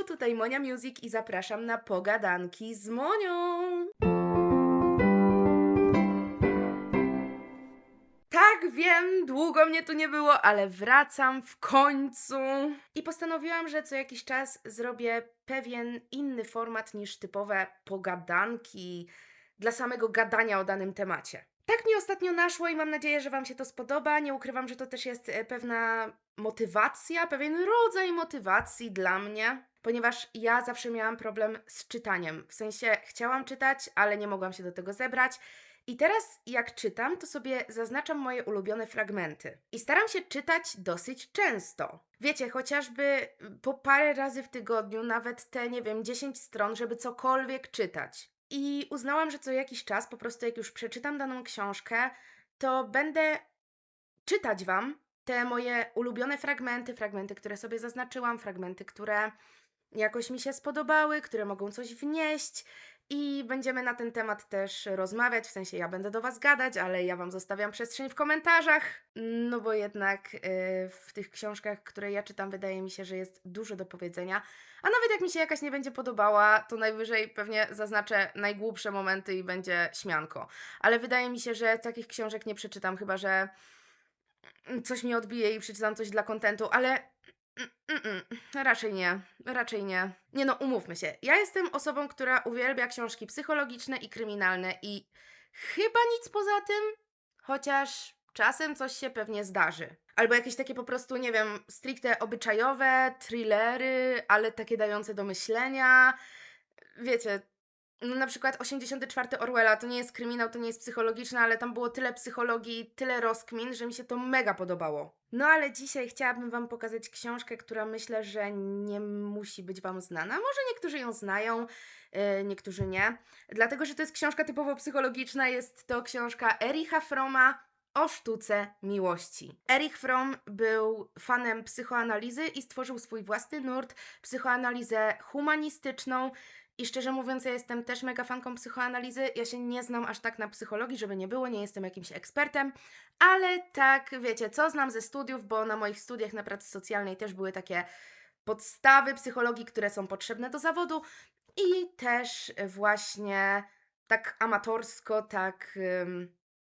tutaj Monia Music i zapraszam na pogadanki z Monią. Tak, wiem, długo mnie tu nie było, ale wracam w końcu. I postanowiłam, że co jakiś czas zrobię pewien inny format niż typowe pogadanki dla samego gadania o danym temacie. Tak mi ostatnio naszło i mam nadzieję, że Wam się to spodoba. Nie ukrywam, że to też jest pewna motywacja, pewien rodzaj motywacji dla mnie, ponieważ ja zawsze miałam problem z czytaniem. W sensie chciałam czytać, ale nie mogłam się do tego zebrać. I teraz, jak czytam, to sobie zaznaczam moje ulubione fragmenty. I staram się czytać dosyć często. Wiecie, chociażby po parę razy w tygodniu, nawet te, nie wiem, 10 stron, żeby cokolwiek czytać. I uznałam, że co jakiś czas, po prostu jak już przeczytam daną książkę, to będę czytać Wam te moje ulubione fragmenty, które sobie zaznaczyłam, fragmenty, które jakoś mi się spodobały, które mogą coś wnieść i będziemy na ten temat też rozmawiać, w sensie ja będę do Was gadać, ale ja Wam zostawiam przestrzeń w komentarzach, no bo jednak w tych książkach, które ja czytam, wydaje mi się, że jest dużo do powiedzenia, a nawet jak mi się jakaś nie będzie podobała, to najwyżej pewnie zaznaczę najgłupsze momenty i będzie śmianko, ale wydaje mi się, że takich książek nie przeczytam, chyba że coś mi odbije i przeczytam coś dla kontentu, ale raczej nie, raczej nie. Nie no, umówmy się. Ja jestem osobą, która uwielbia książki psychologiczne i kryminalne i chyba nic poza tym, chociaż czasem coś się pewnie zdarzy. Albo jakieś takie po prostu, nie wiem, stricte obyczajowe, thrillery, ale takie dające do myślenia. Wiecie, no na przykład 84 Orwella to nie jest kryminał, to nie jest psychologiczne, ale tam było tyle psychologii, tyle rozkmin, że mi się to mega podobało. No ale dzisiaj chciałabym Wam pokazać książkę, która myślę, że nie musi być Wam znana. Może niektórzy ją znają, niektórzy nie. Dlatego, że to jest książka typowo psychologiczna, jest to książka Ericha Fromma o sztuce miłości. Erich Fromm był fanem psychoanalizy i stworzył swój własny nurt, psychoanalizę humanistyczną. I szczerze mówiąc, ja jestem też mega fanką psychoanalizy. Ja się nie znam aż tak na psychologii, żeby nie było, nie jestem jakimś ekspertem, ale tak, wiecie, co znam ze studiów, bo na moich studiach na pracy socjalnej też były takie podstawy psychologii, które są potrzebne do zawodu i też właśnie tak amatorsko, tak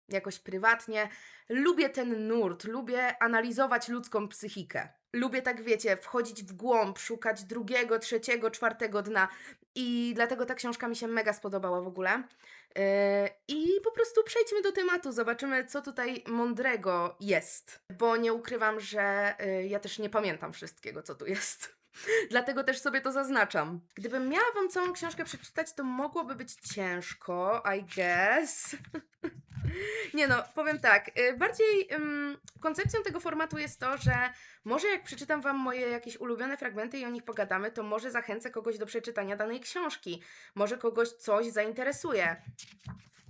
jakoś prywatnie lubię ten nurt, lubię analizować ludzką psychikę. Lubię tak, wiecie, wchodzić w głąb, szukać drugiego, trzeciego, czwartego dna. I dlatego ta książka mi się mega spodobała w ogóle. I po prostu przejdźmy do tematu, zobaczymy, co tutaj mądrego jest. Bo nie ukrywam, że ja też nie pamiętam wszystkiego, co tu jest. Dlatego też sobie to zaznaczam. Gdybym miała Wam całą książkę przeczytać, to mogłoby być ciężko, I guess. Nie no, powiem tak, bardziej koncepcją tego formatu jest to, że może jak przeczytam Wam moje jakieś ulubione fragmenty i o nich pogadamy, to może zachęcę kogoś do przeczytania danej książki. Może kogoś coś zainteresuje.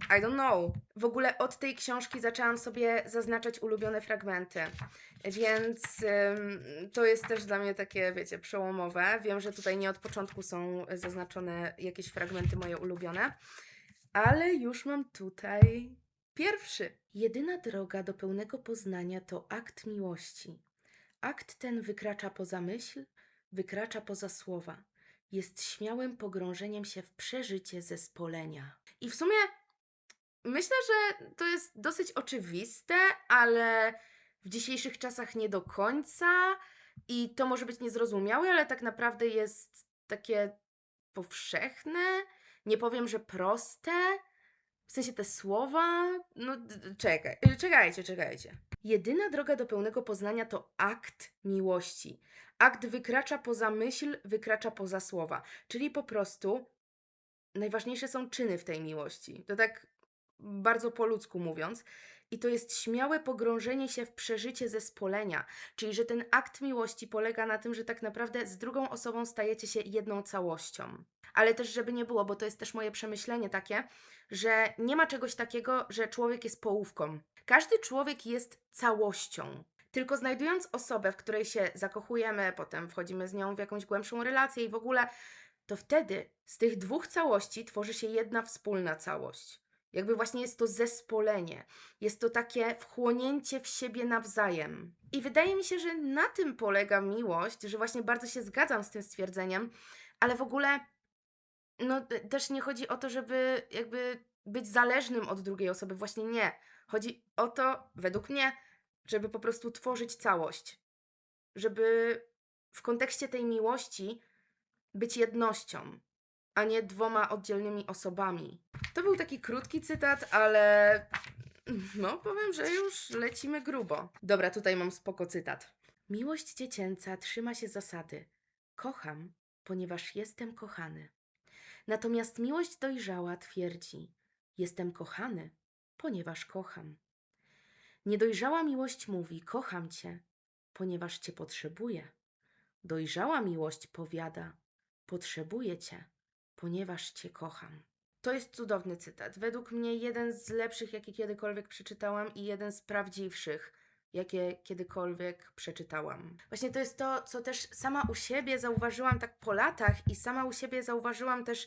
I don't know. W ogóle od tej książki zaczęłam sobie zaznaczać ulubione fragmenty, więc to jest też dla mnie takie, wiecie, przełomowe. Wiem, że tutaj nie od początku są zaznaczone jakieś fragmenty moje ulubione, ale już mam tutaj pierwszy. Jedyna droga do pełnego poznania to akt miłości. Akt ten wykracza poza myśl, wykracza poza słowa. Jest śmiałym pogrążeniem się w przeżycie zespolenia. I w sumie myślę, że to jest dosyć oczywiste, ale w dzisiejszych czasach nie do końca i to może być niezrozumiałe, ale tak naprawdę jest takie powszechne. Nie powiem, że proste. W sensie te słowa. No, czekajcie. Jedyna droga do pełnego poznania to akt miłości. Akt wykracza poza myśl, wykracza poza słowa. Czyli po prostu najważniejsze są czyny w tej miłości. To tak bardzo po ludzku mówiąc. I to jest śmiałe pogrążenie się w przeżycie zespolenia. Czyli, że ten akt miłości polega na tym, że tak naprawdę z drugą osobą stajecie się jedną całością. Ale też, żeby nie było, bo to jest też moje przemyślenie takie, że nie ma czegoś takiego, że człowiek jest połówką. Każdy człowiek jest całością. Tylko znajdując osobę, w której się zakochujemy, potem wchodzimy z nią w jakąś głębszą relację i w ogóle, to wtedy z tych dwóch całości tworzy się jedna wspólna całość. Jakby właśnie jest to zespolenie, jest to takie wchłonięcie w siebie nawzajem. I wydaje mi się, że na tym polega miłość, że właśnie bardzo się zgadzam z tym stwierdzeniem, ale w ogóle no też nie chodzi o to, żeby jakby być zależnym od drugiej osoby, właśnie nie. Chodzi o to, według mnie, żeby po prostu tworzyć całość, żeby w kontekście tej miłości być jednością, a nie dwoma oddzielnymi osobami. To był taki krótki cytat, ale no powiem, że już lecimy grubo. Dobra, tutaj mam spoko cytat. Miłość dziecięca trzyma się zasady. Kocham, ponieważ jestem kochany. Natomiast miłość dojrzała twierdzi. Jestem kochany, ponieważ kocham. Niedojrzała miłość mówi: kocham cię, ponieważ cię potrzebuję. Dojrzała miłość powiada: potrzebuję cię, ponieważ cię kocham. To jest cudowny cytat. Według mnie jeden z lepszych, jakie kiedykolwiek przeczytałam i jeden z prawdziwszych, jakie kiedykolwiek przeczytałam. Właśnie to jest to, co też sama u siebie zauważyłam tak po latach i sama u siebie zauważyłam też,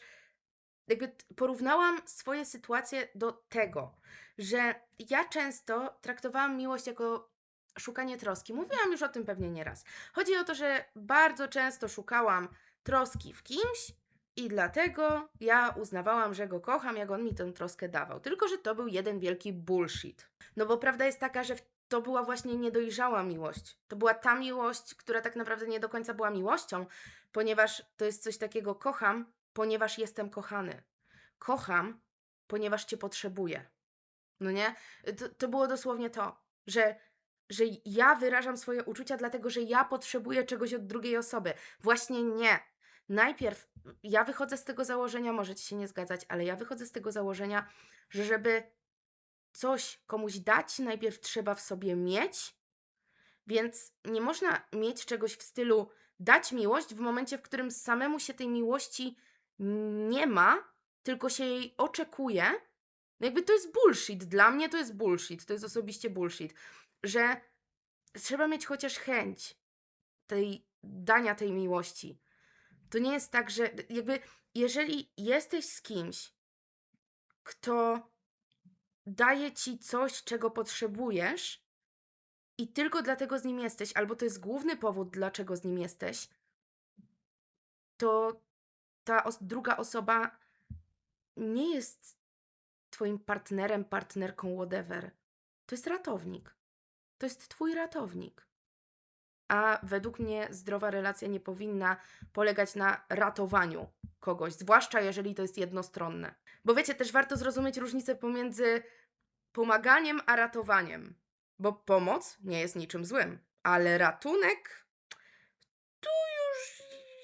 jakby porównałam swoje sytuacje do tego, że ja często traktowałam miłość jako szukanie troski. Mówiłam już o tym pewnie nieraz. Chodzi o to, że bardzo często szukałam troski w kimś i dlatego ja uznawałam, że go kocham, jak on mi tę troskę dawał. Tylko że to był jeden wielki bullshit. No bo prawda jest taka, że to była właśnie niedojrzała miłość. To była ta miłość, która tak naprawdę nie do końca była miłością, ponieważ to jest coś takiego: kocham, ponieważ jestem kochany. Kocham, ponieważ cię potrzebuję. No nie? To było dosłownie to, że ja wyrażam swoje uczucia, dlatego że ja potrzebuję czegoś od drugiej osoby. Właśnie nie. Najpierw ja wychodzę z tego założenia, możecie się nie zgadzać, ale ja wychodzę z tego założenia, że żeby coś komuś dać, najpierw trzeba w sobie mieć, więc nie można mieć czegoś w stylu dać miłość w momencie, w którym samemu się tej miłości nie ma, tylko się jej oczekuje. No jakby to jest bullshit. Dla mnie to jest bullshit. To jest osobiście bullshit. Że trzeba mieć chociaż chęć dania tej miłości. To nie jest tak, że jakby jeżeli jesteś z kimś, kto daje ci coś, czego potrzebujesz, i tylko dlatego z nim jesteś, albo to jest główny powód, dlaczego z nim jesteś, to ta druga osoba nie jest twoim partnerem, partnerką, whatever. To jest ratownik. To jest twój ratownik. A według mnie zdrowa relacja nie powinna polegać na ratowaniu kogoś, zwłaszcza jeżeli to jest jednostronne. Bo wiecie, też warto zrozumieć różnicę pomiędzy pomaganiem a ratowaniem. Bo pomoc nie jest niczym złym, ale ratunek tu już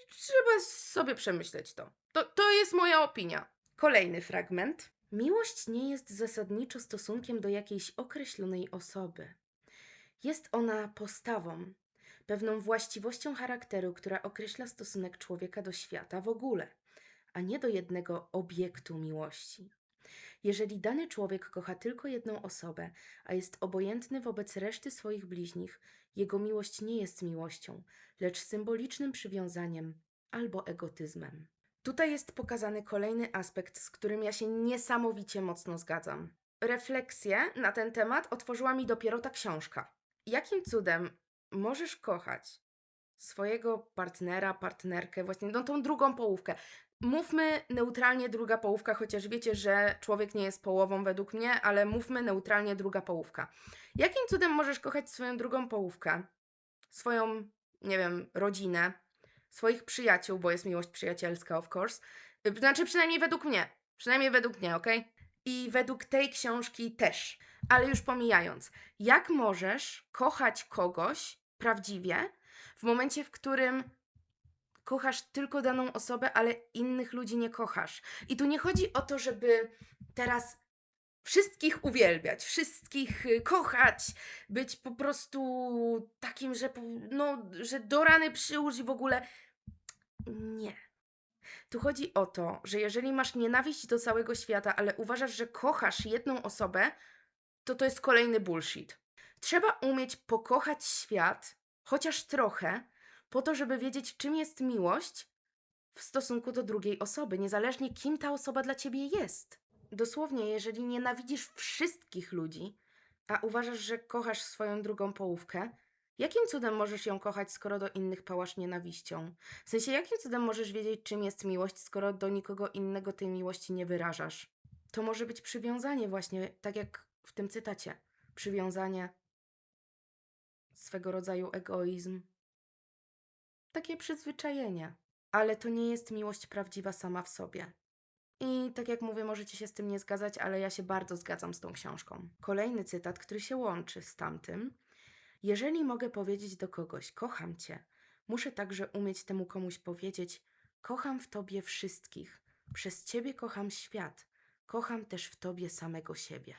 trzeba sobie przemyśleć to. To jest moja opinia. Kolejny fragment. Miłość nie jest zasadniczo stosunkiem do jakiejś określonej osoby. Jest ona postawą, pewną właściwością charakteru, która określa stosunek człowieka do świata w ogóle, a nie do jednego obiektu miłości. Jeżeli dany człowiek kocha tylko jedną osobę, a jest obojętny wobec reszty swoich bliźnich, jego miłość nie jest miłością, lecz symbolicznym przywiązaniem albo egotyzmem. Tutaj jest pokazany kolejny aspekt, z którym ja się niesamowicie mocno zgadzam. Refleksję na ten temat otworzyła mi dopiero ta książka. Jakim cudem możesz kochać swojego partnera, partnerkę, właśnie no tą drugą połówkę? Mówmy neutralnie druga połówka, chociaż wiecie, że człowiek nie jest połową według mnie, ale mówmy neutralnie druga połówka. Jakim cudem możesz kochać swoją drugą połówkę, swoją, nie wiem, rodzinę, swoich przyjaciół, bo jest miłość przyjacielska, of course. Znaczy przynajmniej według mnie, okej? I według tej książki też. Ale już pomijając, jak możesz kochać kogoś prawdziwie w momencie, w którym kochasz tylko daną osobę, ale innych ludzi nie kochasz? I tu nie chodzi o to, żeby teraz wszystkich uwielbiać, wszystkich kochać, być po prostu takim, że, no, że do rany przyłóż i w ogóle. Nie. Tu chodzi o to, że jeżeli masz nienawiść do całego świata, ale uważasz, że kochasz jedną osobę, to jest kolejny bullshit. Trzeba umieć pokochać świat, chociaż trochę, po to, żeby wiedzieć, czym jest miłość w stosunku do drugiej osoby, niezależnie kim ta osoba dla ciebie jest. dosłownie, jeżeli nienawidzisz wszystkich ludzi, a uważasz, że kochasz swoją drugą połówkę, jakim cudem możesz ją kochać, skoro do innych pałasz nienawiścią? W sensie, jakim cudem możesz wiedzieć, czym jest miłość, skoro do nikogo innego tej miłości nie wyrażasz? To może być przywiązanie właśnie, tak jak w tym cytacie. Przywiązanie, swego rodzaju egoizm. Takie przyzwyczajenie. Ale to nie jest miłość prawdziwa sama w sobie. I tak jak mówię, możecie się z tym nie zgadzać, ale ja się bardzo zgadzam z tą książką. Kolejny cytat, który się łączy z tamtym. Jeżeli mogę powiedzieć do kogoś, kocham cię, muszę także umieć temu komuś powiedzieć, kocham w tobie wszystkich, przez ciebie kocham świat, kocham też w tobie samego siebie.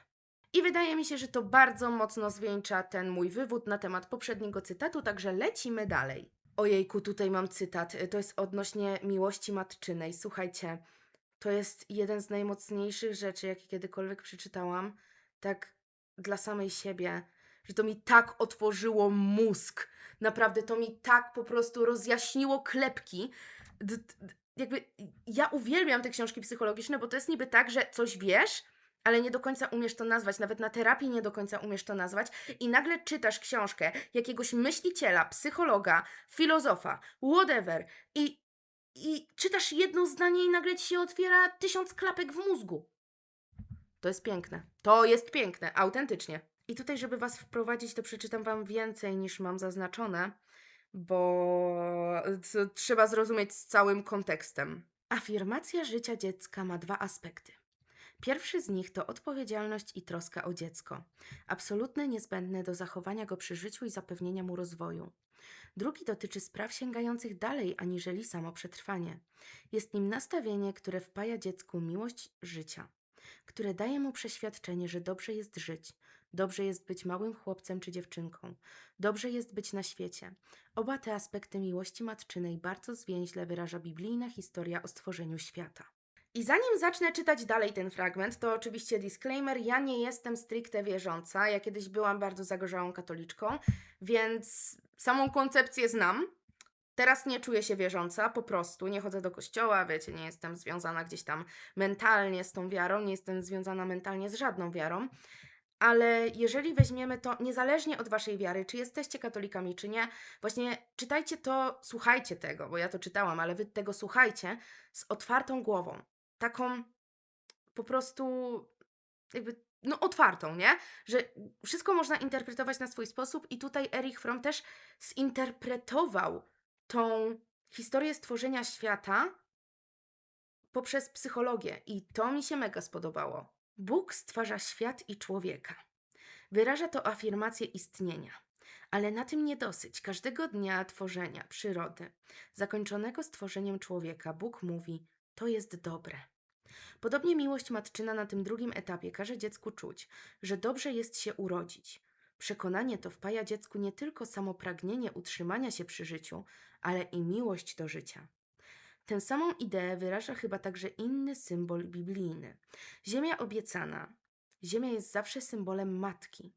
I wydaje mi się, że to bardzo mocno zwieńcza ten mój wywód na temat poprzedniego cytatu, także lecimy dalej. Ojejku, tutaj mam cytat, to jest odnośnie miłości matczynej. Słuchajcie, to jest jeden z najmocniejszych rzeczy, jakie kiedykolwiek przeczytałam, tak dla samej siebie, że to mi tak otworzyło mózg. Naprawdę, to mi tak po prostu rozjaśniło klepki. Jakby ja uwielbiam te książki psychologiczne, bo to jest niby tak, że coś wiesz, ale nie do końca umiesz to nazwać, nawet na terapii nie do końca umiesz to nazwać i nagle czytasz książkę jakiegoś myśliciela, psychologa, filozofa, whatever i czytasz jedno zdanie i nagle ci się otwiera 1000 klapek w mózgu. To jest piękne. To jest piękne, autentycznie. I tutaj, żeby was wprowadzić, to przeczytam wam więcej niż mam zaznaczone, bo to trzeba zrozumieć z całym kontekstem. Afirmacja życia dziecka ma 2 aspekty. Pierwszy z nich to odpowiedzialność i troska o dziecko, absolutnie niezbędne do zachowania go przy życiu i zapewnienia mu rozwoju. Drugi dotyczy spraw sięgających dalej aniżeli samo przetrwanie. Jest nim nastawienie, które wpaja dziecku miłość życia, które daje mu przeświadczenie, że dobrze jest żyć, dobrze jest być małym chłopcem czy dziewczynką, dobrze jest być na świecie. Oba te aspekty miłości matczynej bardzo zwięźle wyraża biblijna historia o stworzeniu świata. I zanim zacznę czytać dalej ten fragment, to oczywiście disclaimer, ja nie jestem stricte wierząca, ja kiedyś byłam bardzo zagorzałą katoliczką, więc samą koncepcję znam. Teraz nie czuję się wierząca, po prostu nie chodzę do kościoła, wiecie, nie jestem związana gdzieś tam mentalnie z tą wiarą, nie jestem związana mentalnie z żadną wiarą, ale jeżeli weźmiemy to niezależnie od waszej wiary, czy jesteście katolikami, czy nie, właśnie czytajcie to, słuchajcie tego, bo ja to czytałam, ale wy tego słuchajcie z otwartą głową. Taką po prostu jakby, no otwartą, nie? Że wszystko można interpretować na swój sposób i tutaj Erich Fromm też zinterpretował tą historię stworzenia świata poprzez psychologię i to mi się mega spodobało. Bóg stwarza świat i człowieka. Wyraża to afirmację istnienia. Ale na tym nie dosyć. Każdego dnia tworzenia przyrody, zakończonego stworzeniem człowieka, Bóg mówi: to jest dobre. Podobnie miłość matczyna na tym drugim etapie każe dziecku czuć, że dobrze jest się urodzić. Przekonanie to wpaja dziecku nie tylko samo pragnienie utrzymania się przy życiu, ale i miłość do życia. Tę samą ideę wyraża chyba także inny symbol biblijny. Ziemia obiecana. Ziemia jest zawsze symbolem matki.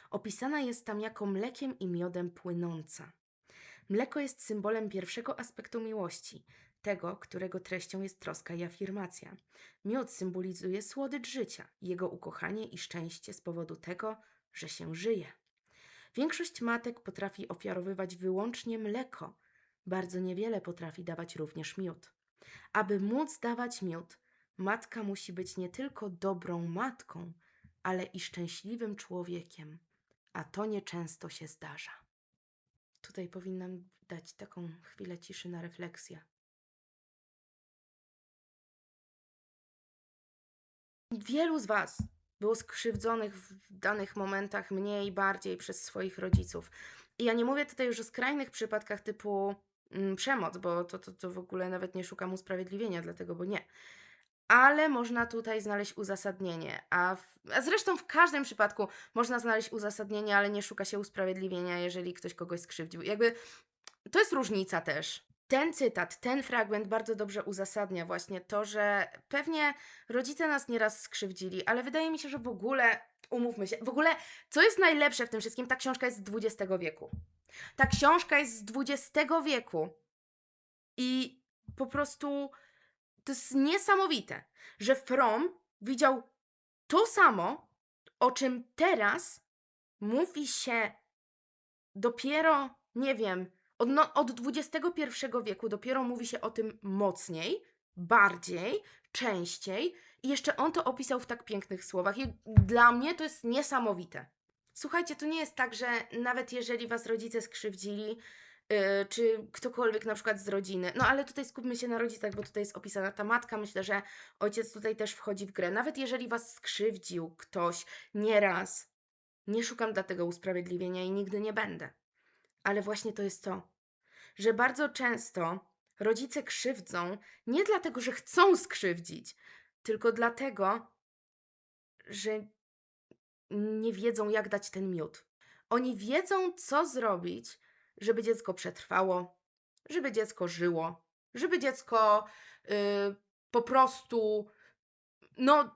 Opisana jest tam jako mlekiem i miodem płynąca. Mleko jest symbolem pierwszego aspektu miłości, tego, którego treścią jest troska i afirmacja. Miód symbolizuje słodycz życia, jego ukochanie i szczęście z powodu tego, że się żyje. Większość matek potrafi ofiarowywać wyłącznie mleko. Bardzo niewiele potrafi dawać również miód. Aby móc dawać miód, matka musi być nie tylko dobrą matką, ale i szczęśliwym człowiekiem, a to nieczęsto się zdarza. Tutaj powinnam dać taką chwilę ciszy na refleksję. Wielu z Was było skrzywdzonych w danych momentach mniej, bardziej przez swoich rodziców. I ja nie mówię tutaj już o skrajnych przypadkach typu przemoc, bo to w ogóle nawet nie szukam usprawiedliwienia, dlatego, bo nie. Ale można tutaj znaleźć uzasadnienie, a zresztą w każdym przypadku można znaleźć uzasadnienie, ale nie szuka się usprawiedliwienia, jeżeli ktoś kogoś skrzywdził. Jakby to jest różnica też. Ten cytat, ten fragment bardzo dobrze uzasadnia właśnie to, że pewnie rodzice nas nieraz skrzywdzili, ale wydaje mi się, że w ogóle, umówmy się, w ogóle co jest najlepsze w tym wszystkim, ta książka jest z XX wieku. Ta książka jest z XX wieku i po prostu to jest niesamowite, że Fromm widział to samo, o czym teraz mówi się dopiero, nie wiem, od XXI wieku dopiero mówi się o tym mocniej, bardziej, częściej i jeszcze on to opisał w tak pięknych słowach i dla mnie to jest niesamowite. Słuchajcie, to nie jest tak, że nawet jeżeli was rodzice skrzywdzili, czy ktokolwiek na przykład z rodziny, no ale tutaj skupmy się na rodzicach, bo tutaj jest opisana ta matka, myślę, że ojciec tutaj też wchodzi w grę. Nawet jeżeli was skrzywdził ktoś nieraz, nie szukam dla tego usprawiedliwienia i nigdy nie będę. Ale właśnie to jest to, że bardzo często rodzice krzywdzą nie dlatego, że chcą skrzywdzić, tylko dlatego, że nie wiedzą, jak dać ten miód. Oni wiedzą, co zrobić, żeby dziecko przetrwało, żeby dziecko żyło, żeby dziecko po prostu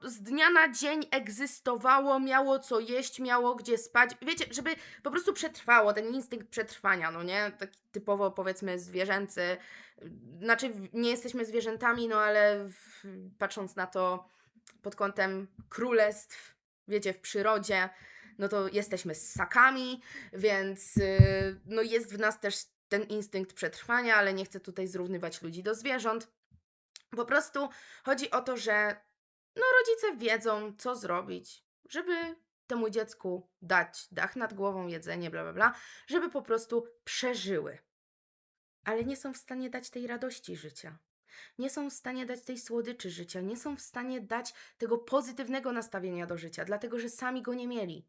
z dnia na dzień egzystowało, miało co jeść, miało gdzie spać. Wiecie, żeby po prostu przetrwało, ten instynkt przetrwania, no nie? Taki typowo, powiedzmy, zwierzęcy. Znaczy, nie jesteśmy zwierzętami, no ale patrząc na to pod kątem królestw, wiecie, w przyrodzie, no to jesteśmy ssakami, więc no jest w nas też ten instynkt przetrwania, ale nie chcę tutaj zrównywać ludzi do zwierząt. Po prostu chodzi o to, że no rodzice wiedzą, co zrobić, żeby temu dziecku dać dach nad głową, jedzenie, bla, bla, bla, żeby po prostu przeżyły. Ale nie są w stanie dać tej radości życia. Nie są w stanie dać tej słodyczy życia. Nie są w stanie dać tego pozytywnego nastawienia do życia, dlatego że sami go nie mieli.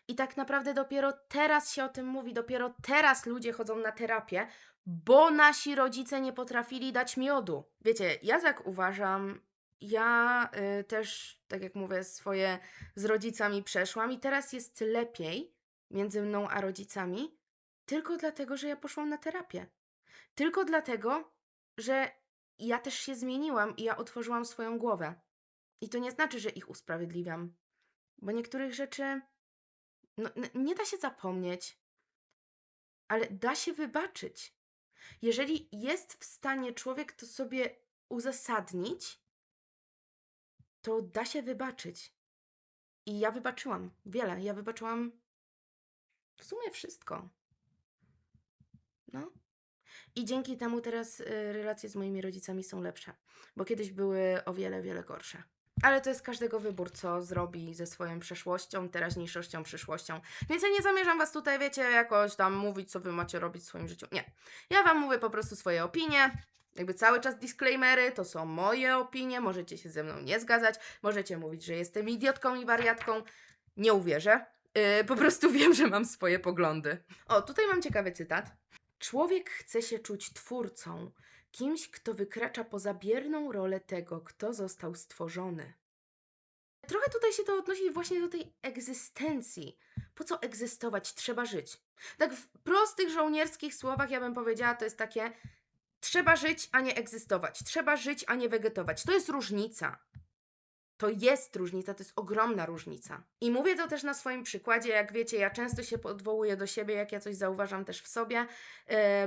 I tak naprawdę dopiero teraz się o tym mówi, dopiero teraz ludzie chodzą na terapię, bo nasi rodzice nie potrafili dać miodu. Wiecie, ja tak uważam, ja też, tak jak mówię, swoje z rodzicami przeszłam i teraz jest lepiej między mną a rodzicami, tylko dlatego, że ja poszłam na terapię. Tylko dlatego, że ja też się zmieniłam i ja otworzyłam swoją głowę. I to nie znaczy, że ich usprawiedliwiam, bo niektórych rzeczy nie da się zapomnieć, ale da się wybaczyć. Jeżeli jest w stanie człowiek to sobie uzasadnić, to da się wybaczyć. I ja wybaczyłam wiele. Ja wybaczyłam w sumie wszystko. No. I dzięki temu teraz relacje z moimi rodzicami są lepsze, bo kiedyś były o wiele, wiele gorsze. Ale to jest każdego wybór, co zrobi ze swoją przeszłością, teraźniejszością, przyszłością. Więc ja nie zamierzam was tutaj, wiecie, jakoś tam mówić, co wy macie robić w swoim życiu. Nie. Ja wam mówię po prostu swoje opinie. Jakby cały czas disclaimery, to są moje opinie, możecie się ze mną nie zgadzać, możecie mówić, że jestem idiotką i wariatką. Nie uwierzę. Po prostu wiem, że mam swoje poglądy. O, tutaj mam ciekawy cytat. Człowiek chce się czuć twórcą, kimś, kto wykracza poza bierną rolę tego, kto został stworzony. Trochę tutaj się to odnosi właśnie do tej egzystencji. Po co egzystować? Trzeba żyć. Tak w prostych żołnierskich słowach ja bym powiedziała, to jest takie: trzeba żyć, a nie egzystować. Trzeba żyć, a nie wegetować. To jest różnica. To jest różnica, to jest ogromna różnica. I mówię to też na swoim przykładzie, jak wiecie, ja często się odwołuję do siebie, jak ja coś zauważam też w sobie,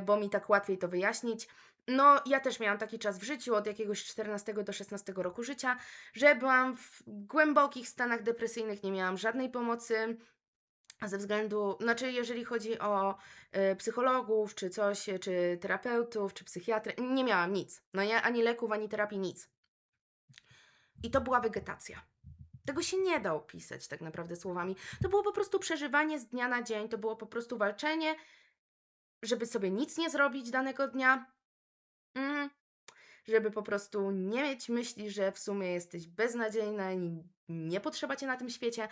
bo mi tak łatwiej to wyjaśnić. No, ja też miałam taki czas w życiu, od jakiegoś 14 do 16 roku życia, że byłam w głębokich stanach depresyjnych, nie miałam żadnej pomocy, ze względu, znaczy jeżeli chodzi o psychologów, czy coś, czy terapeutów, czy psychiatrę, nie miałam nic. No nie, ani leków, ani terapii, nic. I to była wegetacja. Tego się nie da opisać tak naprawdę słowami. To było po prostu przeżywanie z dnia na dzień, to było po prostu walczenie, żeby sobie nic nie zrobić danego dnia, żeby po prostu nie mieć myśli, że w sumie jesteś beznadziejna i nie potrzeba cię na tym świecie.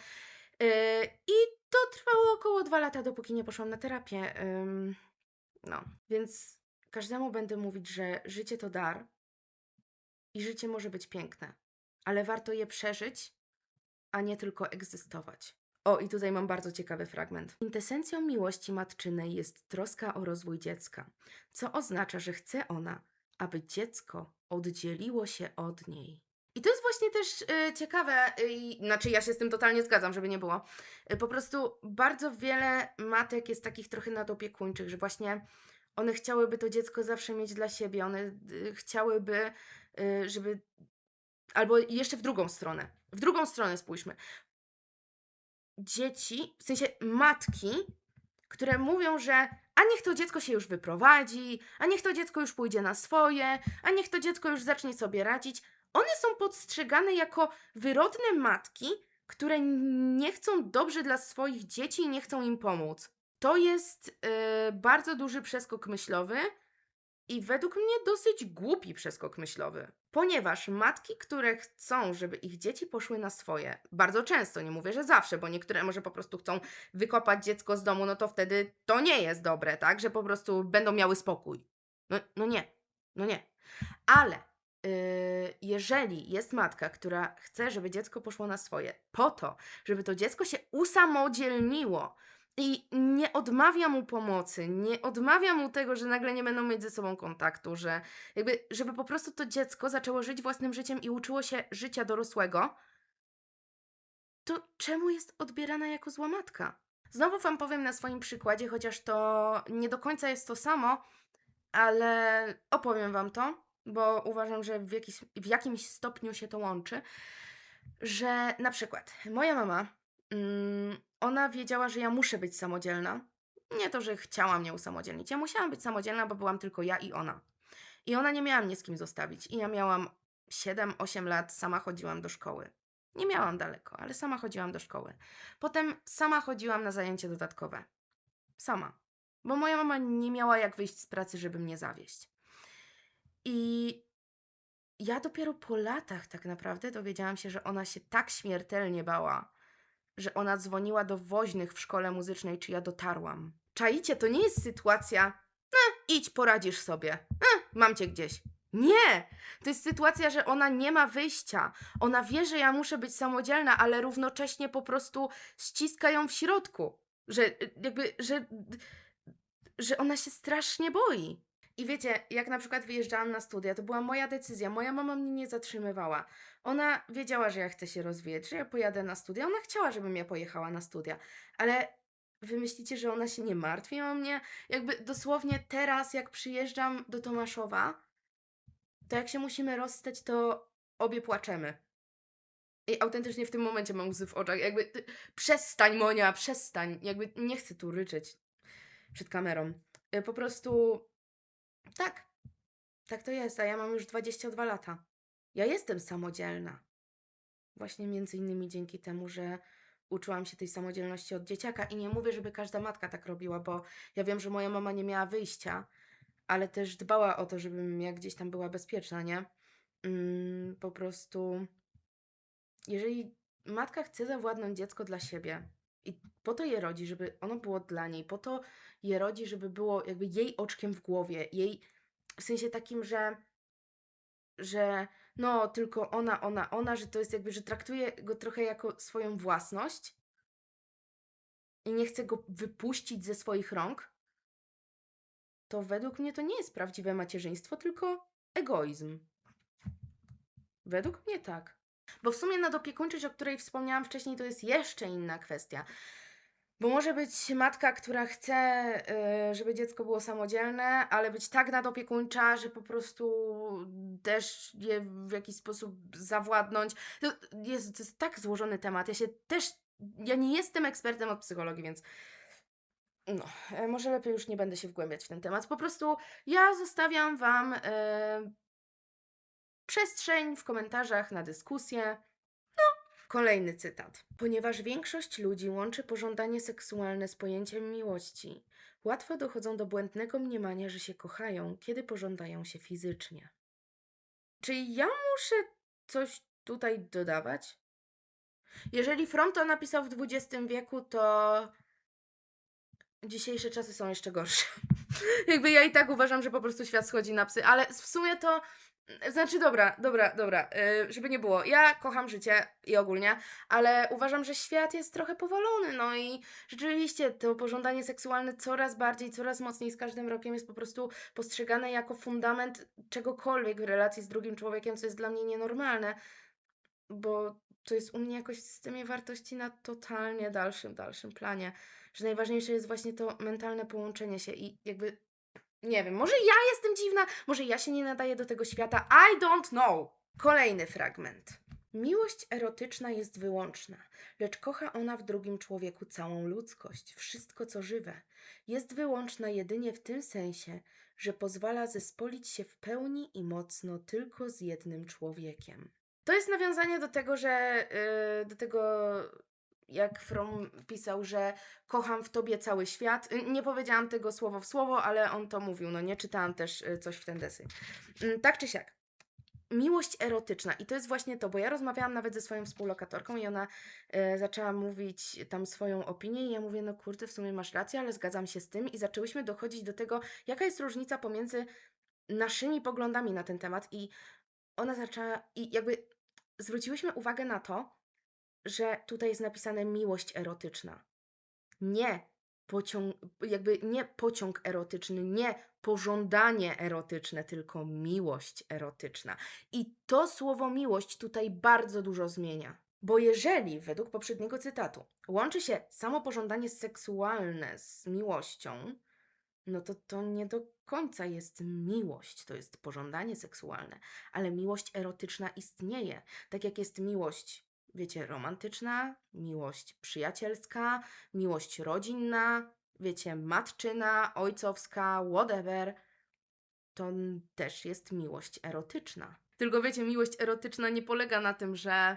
I to trwało około 2 lata, dopóki nie poszłam na terapię. No, więc każdemu będę mówić, że życie to dar i życie może być piękne, ale warto je przeżyć, a nie tylko egzystować. O, i tutaj mam bardzo ciekawy fragment. Kwintesencją miłości matczynej jest troska o rozwój dziecka, co oznacza, że chce ona, aby dziecko oddzieliło się od niej. I to jest właśnie też ciekawe, znaczy ja się z tym totalnie zgadzam, żeby nie było. Po prostu bardzo wiele matek jest takich trochę nadopiekuńczych, że właśnie one chciałyby to dziecko zawsze mieć dla siebie, one chciałyby, żeby Albo jeszcze w drugą stronę. W drugą stronę spójrzmy. Dzieci, w sensie matki, które mówią, że a niech to dziecko się już wyprowadzi, a niech to dziecko już pójdzie na swoje, a niech to dziecko już zacznie sobie radzić. One są postrzegane jako wyrodne matki, które nie chcą dobrze dla swoich dzieci i nie chcą im pomóc. To jest bardzo duży przeskok myślowy i według mnie dosyć głupi przeskok myślowy. Ponieważ matki, które chcą, żeby ich dzieci poszły na swoje, bardzo często, nie mówię, że zawsze, bo niektóre może po prostu chcą wykopać dziecko z domu, no to wtedy to nie jest dobre, tak? Że po prostu będą miały spokój. No nie, no nie. Ale jeżeli jest matka, która chce, żeby dziecko poszło na swoje, po to, żeby to dziecko się usamodzielniło i nie odmawia mu pomocy, nie odmawia mu tego, że nagle nie będą mieć ze sobą kontaktu, że jakby, żeby po prostu to dziecko zaczęło żyć własnym życiem i uczyło się życia dorosłego, to czemu jest odbierana jako zła matka? Znowu Wam powiem na swoim przykładzie, chociaż to nie do końca jest to samo, ale opowiem Wam to, bo uważam, że w jakimś stopniu się to łączy, że na przykład moja mama, ona wiedziała, że ja muszę być samodzielna. Nie to, że chciała mnie usamodzielnić. Ja musiałam być samodzielna, bo byłam tylko ja i ona. I ona nie miała mnie z kim zostawić. I ja miałam 7-8 lat, sama chodziłam do szkoły. Nie miałam daleko, ale sama chodziłam do szkoły. Potem sama chodziłam na zajęcia dodatkowe. Sama. Bo moja mama nie miała jak wyjść z pracy, żeby mnie zawieźć. I ja dopiero po latach tak naprawdę dowiedziałam się, że ona się tak śmiertelnie bała, że ona dzwoniła do woźnych w szkole muzycznej, czy ja dotarłam. Czaicie, to nie jest sytuacja, idź, poradzisz sobie, mam cię gdzieś. Nie! To jest sytuacja, że ona nie ma wyjścia. Ona wie, że ja muszę być samodzielna, ale równocześnie po prostu ściska ją w środku. Że ona się strasznie boi. I wiecie, jak na przykład wyjeżdżałam na studia, to była moja decyzja. Moja mama mnie nie zatrzymywała. Ona wiedziała, że ja chcę się rozwijać, że ja pojadę na studia. Ona chciała, żebym ja pojechała na studia. Ale wy myślicie, że ona się nie martwi o mnie? Jakby dosłownie teraz, jak przyjeżdżam do Tomaszowa, to jak się musimy rozstać, to obie płaczemy. I autentycznie w tym momencie mam łzy w oczach. Jakby, przestań, Monia, przestań. Jakby nie chcę tu ryczeć przed kamerą. Po prostu tak, tak to jest, a ja mam już 22 lata. Ja jestem samodzielna. Właśnie między innymi dzięki temu, że uczyłam się tej samodzielności od dzieciaka i nie mówię, żeby każda matka tak robiła, bo ja wiem, że moja mama nie miała wyjścia, ale też dbała o to, żebym ja gdzieś tam była bezpieczna, nie? Po prostu, jeżeli matka chce zawładnąć dziecko dla siebie i po to je rodzi, żeby ono było dla niej, po to je rodzi, żeby było jakby jej oczkiem w głowie, jej w sensie takim, że no tylko ona, że to jest jakby, że traktuje go trochę jako swoją własność i nie chce go wypuścić ze swoich rąk, to według mnie to nie jest prawdziwe macierzyństwo, tylko egoizm. Według mnie tak. Bo w sumie nadopiekuńczość, o której wspomniałam wcześniej, to jest jeszcze inna kwestia. Bo może być matka, która chce, żeby dziecko było samodzielne, ale być tak nadopiekuńcza, że po prostu też je w jakiś sposób zawładnąć. To jest tak złożony temat. Ja nie jestem ekspertem od psychologii, więc no, może lepiej już nie będę się wgłębiać w ten temat. Po prostu ja zostawiam Wam przestrzeń w komentarzach na dyskusję. Kolejny cytat. Ponieważ większość ludzi łączy pożądanie seksualne z pojęciem miłości, łatwo dochodzą do błędnego mniemania, że się kochają, kiedy pożądają się fizycznie. Czy ja muszę coś tutaj dodawać? Jeżeli Fromm to napisał w XX wieku, to dzisiejsze czasy są jeszcze gorsze. Jakby ja i tak uważam, że po prostu świat schodzi na psy, ale w sumie to znaczy, dobra, żeby nie było. Ja kocham życie i ogólnie, ale uważam, że świat jest trochę powalony, no i rzeczywiście to pożądanie seksualne coraz bardziej, coraz mocniej z każdym rokiem jest po prostu postrzegane jako fundament czegokolwiek w relacji z drugim człowiekiem, co jest dla mnie nienormalne, bo to jest u mnie jakoś w systemie wartości na totalnie dalszym planie, że najważniejsze jest właśnie to mentalne połączenie się i jakby nie wiem, może ja jestem dziwna, może ja się nie nadaję do tego świata, I don't know. Kolejny fragment. Miłość erotyczna jest wyłączna, lecz kocha ona w drugim człowieku całą ludzkość, wszystko co żywe. Jest wyłączna jedynie w tym sensie, że pozwala zespolić się w pełni i mocno tylko z jednym człowiekiem. To jest nawiązanie do tego, że do tego, jak Fromm pisał, że kocham w tobie cały świat. Nie powiedziałam tego słowo w słowo, ale on to mówił, no nie czytałam też coś w ten deseń. Tak czy siak. Miłość erotyczna i to jest właśnie to, bo ja rozmawiałam nawet ze swoją współlokatorką i ona zaczęła mówić tam swoją opinię i ja mówię, no kurde, w sumie masz rację, ale zgadzam się z tym i zaczęłyśmy dochodzić do tego, jaka jest różnica pomiędzy naszymi poglądami na ten temat i ona zaczęła, i jakby zwróciłyśmy uwagę na to, że tutaj jest napisane miłość erotyczna. Nie nie pociąg erotyczny, nie pożądanie erotyczne, tylko miłość erotyczna. I to słowo miłość tutaj bardzo dużo zmienia. Bo jeżeli, według poprzedniego cytatu, łączy się samo pożądanie seksualne z miłością, no to nie do końca jest miłość, to jest pożądanie seksualne, ale miłość erotyczna istnieje, tak jak jest miłość, wiecie, romantyczna, miłość przyjacielska, miłość rodzinna, wiecie, matczyna, ojcowska, whatever, to też jest miłość erotyczna. Tylko wiecie, miłość erotyczna nie polega na tym, że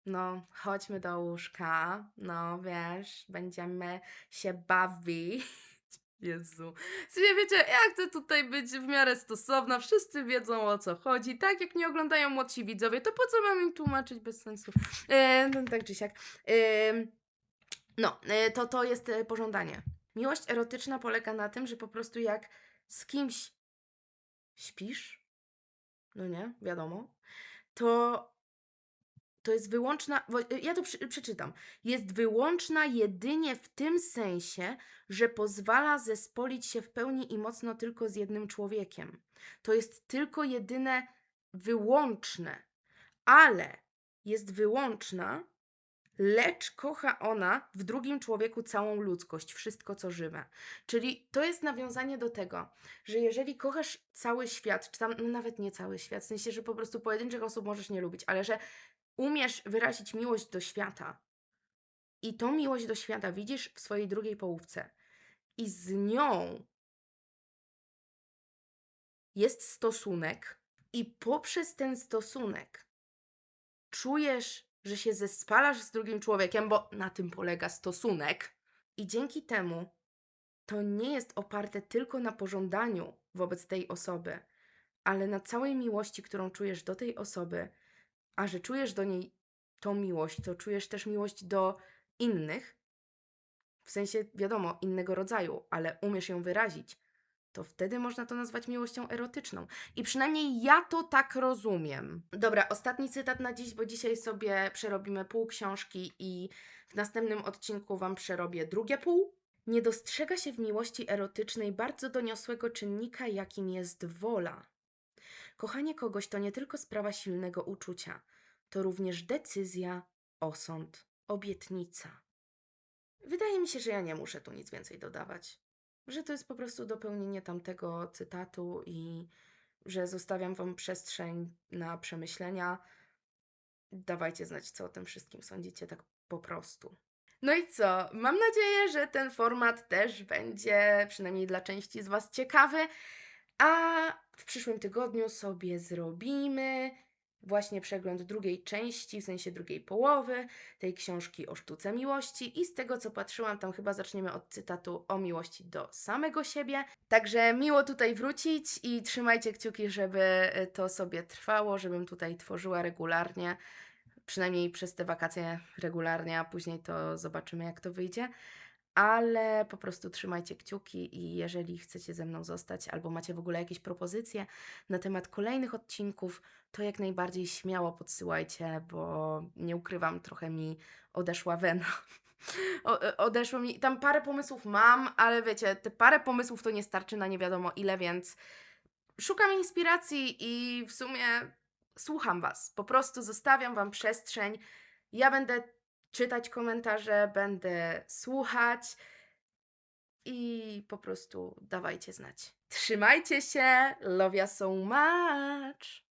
no, chodźmy do łóżka, no wiesz, będziemy się bawić. Jezu. W sensie, wiecie, ja chcę tutaj być w miarę stosowna, wszyscy wiedzą o co chodzi, tak jak nie oglądają młodsi widzowie, to po co mam im tłumaczyć bez sensu? No, tak czy siak. To jest pożądanie. Miłość erotyczna polega na tym, że po prostu jak z kimś śpisz, no nie, wiadomo, to jest wyłączna, ja to przeczytam. Jest wyłączna jedynie w tym sensie, że pozwala zespolić się w pełni i mocno tylko z jednym człowiekiem. To jest tylko jedyne wyłączne, ale jest wyłączna, lecz kocha ona w drugim człowieku całą ludzkość, wszystko co żywe. Czyli to jest nawiązanie do tego, że jeżeli kochasz cały świat, czy tam no nawet nie cały świat, w sensie, że po prostu pojedynczych osób możesz nie lubić, ale że umiesz wyrazić miłość do świata i tą miłość do świata widzisz w swojej drugiej połówce i z nią jest stosunek i poprzez ten stosunek czujesz, że się zespalasz z drugim człowiekiem, bo na tym polega stosunek i dzięki temu to nie jest oparte tylko na pożądaniu wobec tej osoby, ale na całej miłości, którą czujesz do tej osoby, a że czujesz do niej tą miłość, to czujesz też miłość do innych, w sensie, wiadomo, innego rodzaju, ale umiesz ją wyrazić, to wtedy można to nazwać miłością erotyczną. I przynajmniej ja to tak rozumiem. Dobra, ostatni cytat na dziś, bo dzisiaj sobie przerobimy pół książki i w następnym odcinku Wam przerobię drugie pół. Nie dostrzega się w miłości erotycznej bardzo doniosłego czynnika, jakim jest wola. Kochanie kogoś to nie tylko sprawa silnego uczucia, to również decyzja, osąd, obietnica. Wydaje mi się, że ja nie muszę tu nic więcej dodawać. Że to jest po prostu dopełnienie tamtego cytatu i że zostawiam Wam przestrzeń na przemyślenia. Dawajcie znać, co o tym wszystkim sądzicie, tak po prostu. No i co? Mam nadzieję, że ten format też będzie, przynajmniej dla części z Was, ciekawy. A w przyszłym tygodniu sobie zrobimy właśnie przegląd drugiej części, w sensie drugiej połowy tej książki o sztuce miłości i z tego co patrzyłam, tam chyba zaczniemy od cytatu o miłości do samego siebie. Także miło tutaj wrócić i trzymajcie kciuki, żeby to sobie trwało, żebym tutaj tworzyła regularnie, przynajmniej przez te wakacje regularnie, a później to zobaczymy jak to wyjdzie. Ale po prostu trzymajcie kciuki i jeżeli chcecie ze mną zostać albo macie w ogóle jakieś propozycje na temat kolejnych odcinków, to jak najbardziej śmiało podsyłajcie, bo nie ukrywam, trochę mi odeszła wena. Odeszło mi, tam parę pomysłów mam, ale wiecie, te parę pomysłów to nie starczy na nie wiadomo ile, więc szukam inspiracji i w sumie słucham Was. Po prostu zostawiam Wam przestrzeń. Ja będę czytać komentarze, będę słuchać i po prostu dawajcie znać. Trzymajcie się, love ya so much!